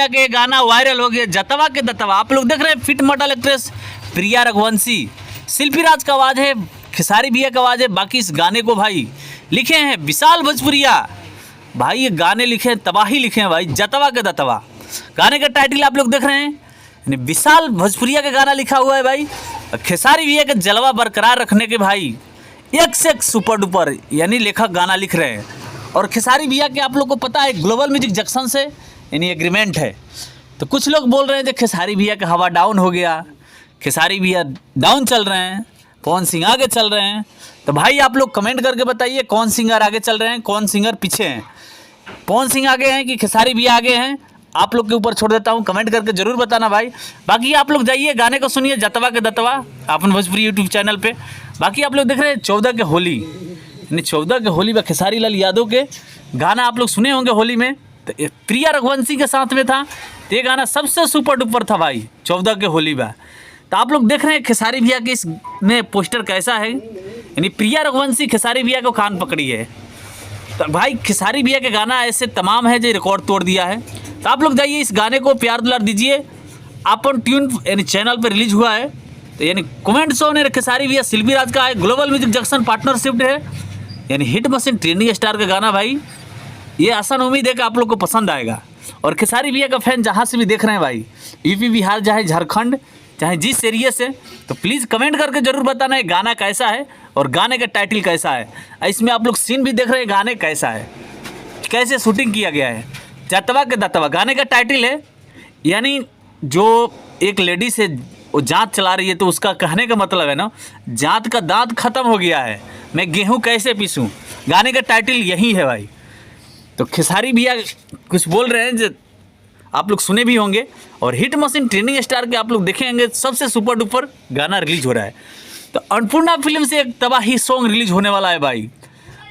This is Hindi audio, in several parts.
भैया के गाना वायरल हो गया जतवा के दतवा। आप लोग देख रहे हैं फिट मॉडल एक्ट्रेस प्रिया रघुवंशी, शिल्पी राज का आवाज़ है, खेसारी भैया का आवाज़ है। बाकी इस गाने को भाई लिखे हैं विशाल भोजपुरिया भाई, ये गाने लिखे हैं तबाही लिखे हैं भाई, जतवा के दतवा। गाने का टाइटल आप लोग देख रहे हैं, यानी विशाल भोजपुरिया का गाना लिखा हुआ है भाई। खेसारी भैया के जलवा बरकरार रखने के भाई एक से एक सुपर डुपर यानी लेखक गाना लिख रहे हैं। और खेसारी भैया के आप लोग को पता है ग्लोबल म्यूजिक जंक्शन से यानी एग्रीमेंट है। तो कुछ लोग बोल रहे हैं कि खेसारी भैया का हवा डाउन हो गया, खेसारी भैया डाउन चल रहे हैं, पवन सिंह आगे चल रहे हैं। तो भाई आप लोग कमेंट करके बताइए कौन सिंगर आगे चल रहे हैं, कौन सिंगर पीछे हैं, पवन सिंह आगे हैं कि खेसारी भैया आगे हैं। आप लोग के ऊपर छोड़ देता हूँ, कमेंट करके जरूर बताना भाई। बाकी आप लोग जाइए गाने को सुनिए जतवा के दतवा अपन भोजपुरी यूट्यूब चैनल पे। बाकी आप लोग देख रहे हैं 14 के होली, यानी 14 के होली व खेसारी लाल यादव के गाना आप लोग सुने होंगे होली में। तो प्रिया रघुवंशी के साथ में था, तो ये गाना सबसे सुपर डुपर था भाई 14 के होली में। तो आप लोग देख रहे हैं खेसारी भैया के इसमें पोस्टर कैसा है, यानी प्रिया रघुवंशी खेसारी भैया को कान पकड़ी है। तो भाई खेसारी भैया के गाना ऐसे तमाम है जो रिकॉर्ड तोड़ दिया है। तो आप लोग जाइए इस गाने को प्यार दुलार दीजिए। अपन ट्यून यानी चैनल पर रिलीज हुआ है, तो यानी कमेंट सो ने खेसारी भैया शिल्पी राज का है, ग्लोबल म्यूजिक जंक्शन पार्टनरशिप है, यानी हिट मशीन ट्रेंडिंग स्टार का गाना भाई। ये आसान उम्मीद है कि आप लोग को पसंद आएगा। और खेसारी भैया का फैन जहाँ से भी देख रहे हैं भाई, यूपी बिहार चाहे झारखंड चाहे जिस एरिया से, तो प्लीज़ कमेंट करके जरूर बताना है गाना कैसा है और गाने का टाइटल कैसा है। इसमें आप लोग सीन भी देख रहे हैं, गाने कैसा है, कैसे शूटिंग किया गया है। जतवा के दतवा गाने का टाइटल है, यानी जो एक लेडी से वो जांत चला रही है, तो उसका कहने का मतलब है ना, जांत का दांत खत्म हो गया है, मैं गेहूं कैसे पीसूं। गाने का टाइटल यही है भाई। तो खेसारी भैया कुछ बोल रहे हैं जो आप लोग सुने भी होंगे। और हिट मशीन ट्रेंडिंग स्टार के आप लोग देखेंगे सबसे सुपर डुपर गाना रिलीज हो रहा है। तो अन्नपूर्णा फिल्म से एक तबाही सॉन्ग रिलीज होने वाला है भाई।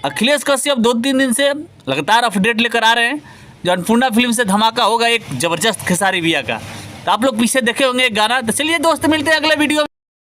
अखिलेश कश्यप 2-3 दिन से लगातार अपडेट लेकर आ रहे हैं, जो अन्नपूर्णा फिल्म से धमाका होगा एक ज़बरदस्त खेसारी भैया का। तो आप लोग पीछे देखे होंगे एक गाना। तो चलिए दोस्त मिलते हैं अगले वीडियो में।